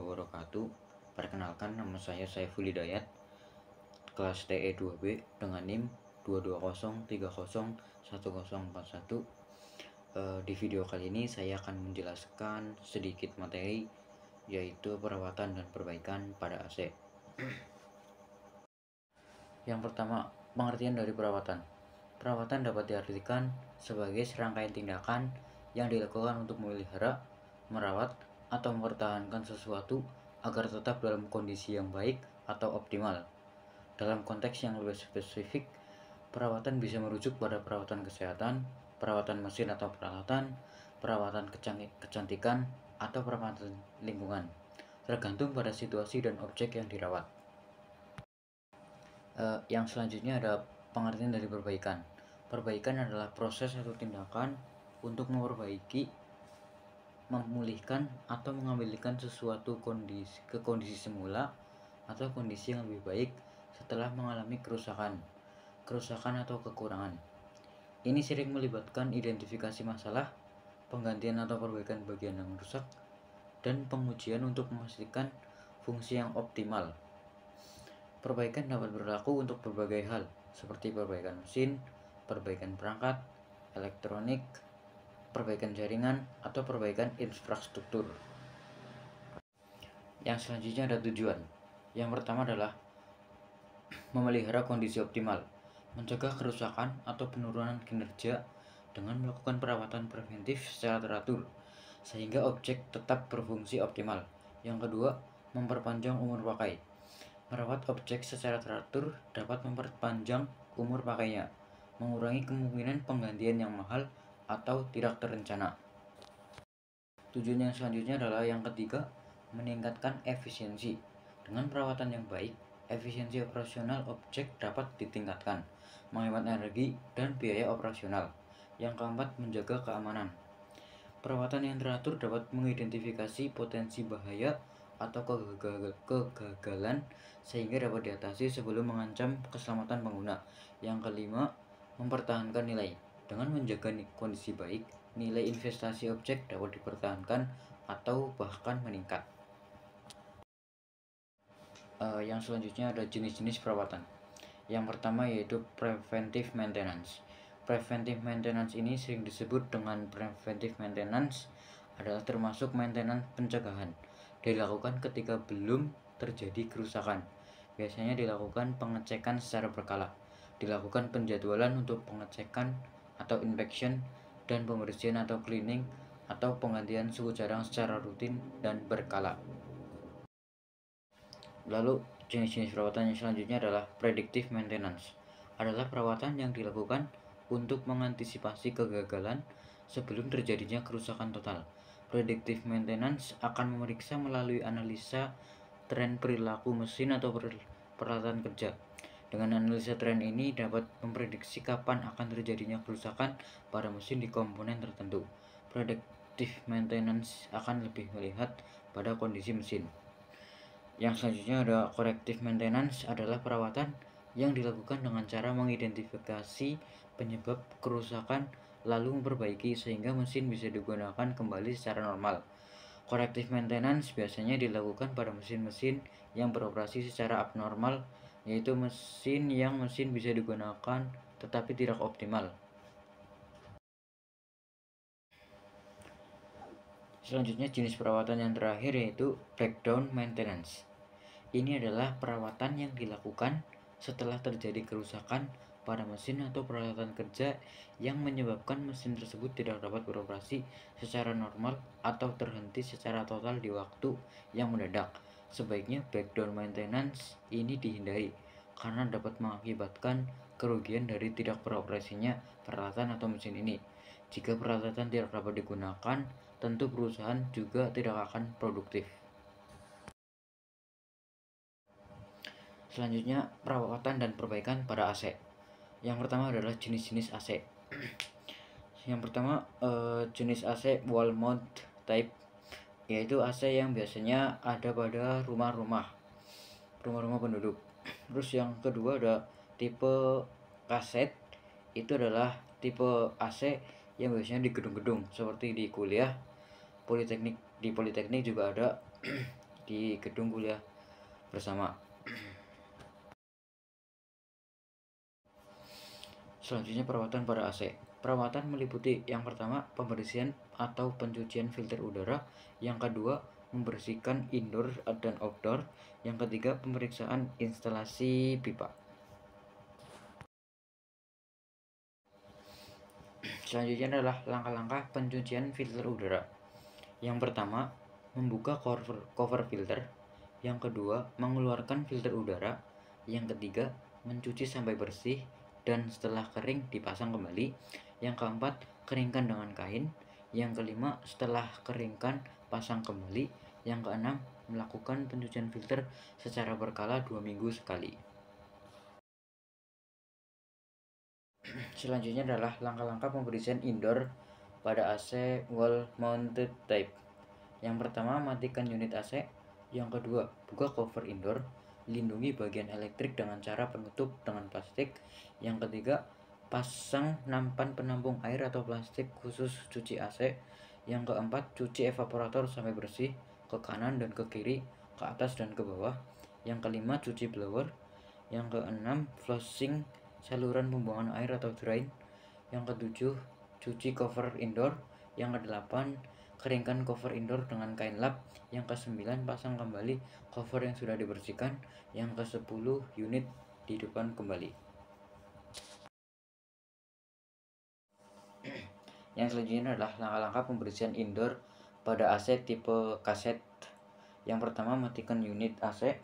wabarakatuh. Perkenalkan, nama saya Saiful Hidayat, kelas TE 2B dengan NIM 220301041. Di video kali ini saya akan menjelaskan sedikit materi, yaitu perawatan dan perbaikan pada AC. Yang pertama, pengertian dari perawatan. Perawatan dapat diartikan sebagai serangkaian tindakan yang dilakukan untuk memelihara, merawat, atau mempertahankan sesuatu agar tetap dalam kondisi yang baik atau optimal. Dalam konteks yang lebih spesifik, perawatan bisa merujuk pada perawatan kesehatan, perawatan mesin atau peralatan, perawatan kecantikan, atau perawatan lingkungan, tergantung pada situasi dan objek yang dirawat. Yang selanjutnya ada pengertian dari perbaikan. Perbaikan adalah proses atau tindakan untuk memperbaiki, memulihkan, atau mengembalikan sesuatu ke kondisi semula atau kondisi yang lebih baik setelah mengalami kerusakan atau kekurangan. Ini sering melibatkan identifikasi masalah, penggantian atau perbaikan bagian yang rusak, dan pengujian untuk memastikan fungsi yang optimal. Perbaikan dapat berlaku untuk berbagai hal, seperti perbaikan mesin, perbaikan perangkat elektronik, perbaikan jaringan, atau perbaikan infrastruktur. Yang selanjutnya ada tujuan. Yang pertama adalah memelihara kondisi optimal, mencegah kerusakan atau penurunan kinerja dengan melakukan perawatan preventif secara teratur, sehingga objek tetap berfungsi optimal. Yang kedua, memperpanjang umur pakai. Merawat objek secara teratur dapat memperpanjang umur pakainya, mengurangi kemungkinan penggantian yang mahal atau tidak terencana. Tujuan yang selanjutnya adalah yang ketiga, meningkatkan efisiensi. Dengan perawatan yang baik, efisiensi operasional objek dapat ditingkatkan, menghemat energi dan biaya operasional. Yang keempat, menjaga keamanan. Perawatan yang teratur dapat mengidentifikasi potensi bahaya atau kegagalan sehingga dapat diatasi sebelum mengancam keselamatan pengguna. Yang kelima, mempertahankan nilai. Dengan menjaga kondisi baik, nilai investasi objek dapat dipertahankan atau bahkan meningkat. Yang selanjutnya ada jenis-jenis perawatan. Yang pertama yaitu preventive maintenance. Preventive maintenance ini sering disebut dengan preventive maintenance adalah termasuk maintenance pencegahan. Dilakukan ketika belum terjadi kerusakan. Biasanya dilakukan pengecekan secara berkala. Dilakukan penjadwalan untuk pengecekan atau inspection dan pembersihan atau cleaning atau penggantian suhu cadang secara rutin dan berkala. Lalu jenis-jenis perawatan yang selanjutnya adalah predictive maintenance. Adalah perawatan yang dilakukan untuk mengantisipasi kegagalan sebelum terjadinya kerusakan total. Predictive maintenance akan memeriksa melalui analisa tren perilaku mesin atau peralatan kerja. Dengan analisa tren ini dapat memprediksi kapan akan terjadinya kerusakan pada mesin di komponen tertentu. Predictive maintenance akan lebih melihat pada kondisi mesin. Yang selanjutnya ada corrective maintenance, adalah perawatan yang dilakukan dengan cara mengidentifikasi penyebab kerusakan lalu memperbaiki sehingga mesin bisa digunakan kembali secara normal. Corrective maintenance biasanya dilakukan pada mesin-mesin yang beroperasi secara abnormal, yaitu mesin bisa digunakan tetapi tidak optimal. Selanjutnya jenis perawatan yang terakhir yaitu breakdown maintenance. Ini adalah perawatan yang dilakukan setelah terjadi kerusakan pada mesin atau peralatan kerja yang menyebabkan mesin tersebut tidak dapat beroperasi secara normal atau terhenti secara total di waktu yang mendadak. Sebaiknya breakdown maintenance ini dihindari karena dapat mengakibatkan kerugian dari tidak beroperasinya peralatan atau mesin ini. Jika peralatan tidak dapat digunakan, tentu perusahaan juga tidak akan produktif. Selanjutnya, perawatan dan perbaikan pada AC. Yang pertama adalah jenis-jenis AC. Yang pertama jenis AC wall mount type, yaitu AC yang biasanya ada pada rumah-rumah penduduk. Terus yang kedua ada tipe kaset. Itu adalah tipe AC yang biasanya di gedung-gedung seperti di kuliah, politeknik. Di politeknik juga ada di gedung kuliah bersama. Selanjutnya perawatan pada AC. Perawatan meliputi yang pertama pembersihan atau pencucian filter udara, yang kedua membersihkan indoor dan outdoor, yang ketiga pemeriksaan instalasi pipa. Selanjutnya adalah langkah-langkah pencucian filter udara. Yang pertama, membuka cover filter. Yang kedua, mengeluarkan filter udara. Yang ketiga, mencuci sampai bersih dan setelah kering dipasang kembali. Yang keempat, keringkan dengan kain. Yang kelima, setelah keringkan pasang kembali. Yang keenam, melakukan pencucian filter secara berkala 2 minggu sekali. Selanjutnya adalah langkah-langkah pembersihan indoor pada AC wall mounted type. Yang pertama, matikan unit AC. Yang kedua, buka cover indoor. Lindungi bagian elektrik dengan cara penutup dengan plastik. Yang ketiga, pasang nampan penampung air atau plastik khusus cuci AC. Yang keempat, cuci evaporator sampai bersih ke kanan dan ke kiri, ke atas dan ke bawah. Yang kelima, cuci blower. Yang keenam, flushing saluran pembuangan air atau drain. Yang ketujuh, cuci cover indoor. Yang kedelapan, keringkan cover indoor dengan kain lap. Yang ke-9, pasang kembali cover yang sudah dibersihkan. Yang ke-10, unit dihidupkan kembali. Yang selanjutnya adalah langkah-langkah pembersihan indoor pada AC tipe kaset. Yang pertama, matikan unit AC.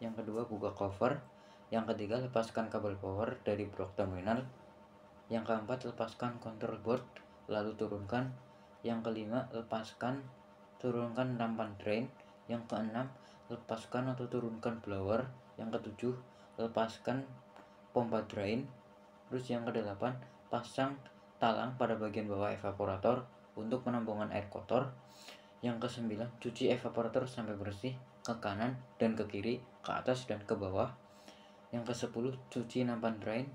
Yang kedua, buka cover. Yang ketiga, lepaskan kabel power dari blok terminal. Yang keempat, lepaskan control board lalu turunkan. Yang kelima, turunkan nampan drain. Yang keenam, lepaskan atau turunkan blower. Yang ketujuh, lepaskan pompa drain. Terus yang kedelapan, pasang talang pada bagian bawah evaporator untuk penampungan air kotor. Yang kesembilan, cuci evaporator sampai bersih ke kanan dan ke kiri, ke atas dan ke bawah. Yang ke-10, cuci nampan drain.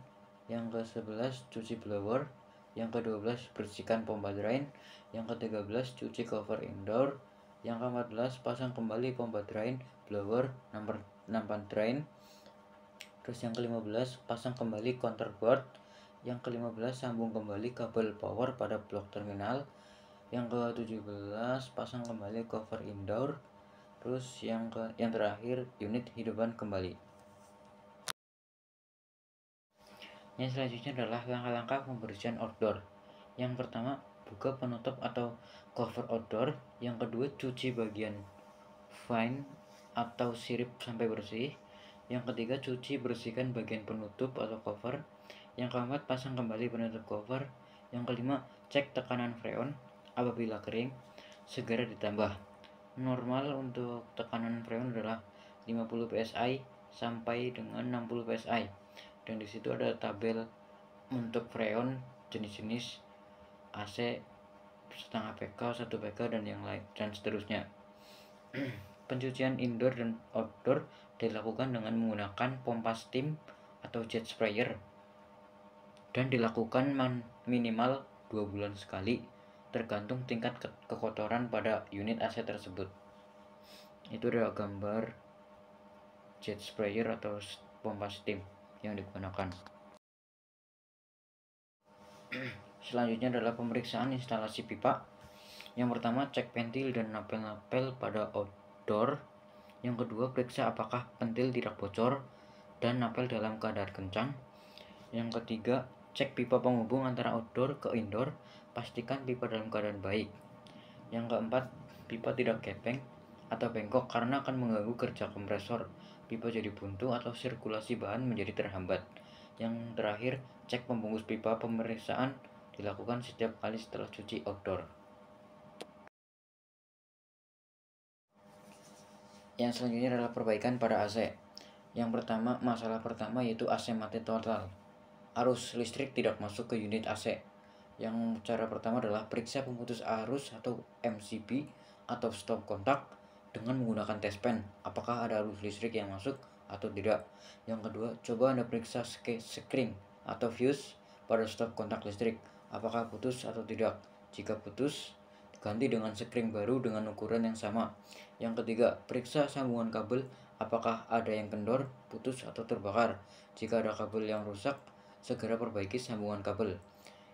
Yang ke-11, cuci blower. Yang ke-12, bersihkan pompa drain. Yang ke-13, cuci cover indoor. Yang ke-14, pasang kembali pompa drain, blower, nampan drain. Terus yang ke-15, pasang kembali counterboard. Yang ke-15, sambung kembali kabel power pada blok terminal. Yang ke-17, pasang kembali cover indoor. Terus yang terakhir, unit hidupkan kembali. Yang selanjutnya adalah langkah-langkah pembersihan outdoor. Yang pertama, buka penutup atau cover outdoor. Yang kedua, cuci bagian fine atau sirip sampai bersih. Yang ketiga, cuci bersihkan bagian penutup atau cover. Yang keempat, pasang kembali penutup cover. Yang kelima, cek tekanan freon. Apabila kering, segera ditambah. Normal untuk tekanan freon adalah 50 psi sampai dengan 60 psi. Dan di situ ada tabel untuk freon jenis-jenis AC setengah PK, 1 PK dan yang lain dan seterusnya. Pencucian indoor dan outdoor dilakukan dengan menggunakan pompa steam atau jet sprayer dan dilakukan minimal 2 bulan sekali tergantung tingkat kekotoran pada unit AC tersebut. Itu adalah gambar jet sprayer atau pompa steam yang digunakan. Selanjutnya adalah pemeriksaan instalasi pipa. Yang pertama, cek pentil dan napel-napel pada outdoor. Yang kedua, periksa apakah pentil tidak bocor dan napel dalam keadaan kencang. Yang ketiga, cek pipa penghubung antara outdoor ke indoor. Pastikan pipa dalam keadaan baik. Yang keempat, pipa tidak gepeng atau bengkok karena akan mengganggu kerja kompresor. Pipa jadi buntu atau sirkulasi bahan menjadi terhambat. Yang terakhir, cek pembungkus pipa. Pemeriksaan dilakukan setiap kali setelah cuci outdoor. Yang selanjutnya adalah perbaikan pada AC. Masalah pertama yaitu AC mati total. Arus listrik tidak masuk ke unit AC. Yang cara pertama adalah periksa pemutus arus atau MCB atau stop kontak dengan menggunakan test pen. Apakah ada arus listrik yang masuk atau tidak. Yang kedua, coba Anda periksa skring atau fuse pada stop kontak listrik. Apakah putus atau tidak. Jika putus, ganti dengan sekring baru dengan ukuran yang sama. Yang ketiga, periksa sambungan kabel apakah ada yang kendor, putus, atau terbakar. Jika ada kabel yang rusak, segera perbaiki sambungan kabel.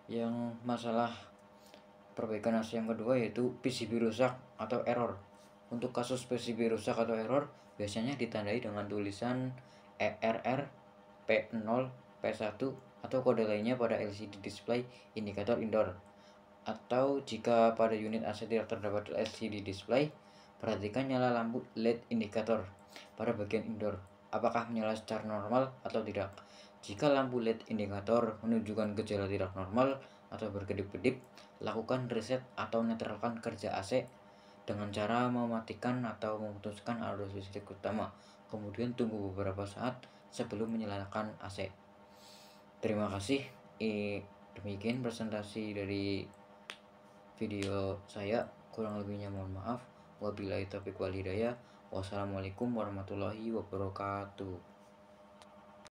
Yang masalah perbaikan AC yang kedua yaitu PCB rusak atau error. Untuk kasus PCB rusak atau error biasanya ditandai dengan tulisan ERR, P0, P1, atau kode lainnya pada LCD display indikator indoor. Atau jika pada unit AC tidak terdapat LCD display, perhatikan nyala lampu LED indikator pada bagian indoor, apakah menyala secara normal atau tidak. Jika lampu LED indikator menunjukkan gejala tidak normal atau berkedip-kedip, lakukan reset atau netralkan kerja AC dengan cara mematikan atau memutuskan arus listrik utama. Kemudian tunggu beberapa saat sebelum menyalakan AC. Terima kasih. Demikian presentasi dari video saya, kurang lebihnya mohon maaf. Wabillahi taufiq wal hidayah. Wassalamualaikum warahmatullahi wabarakatuh.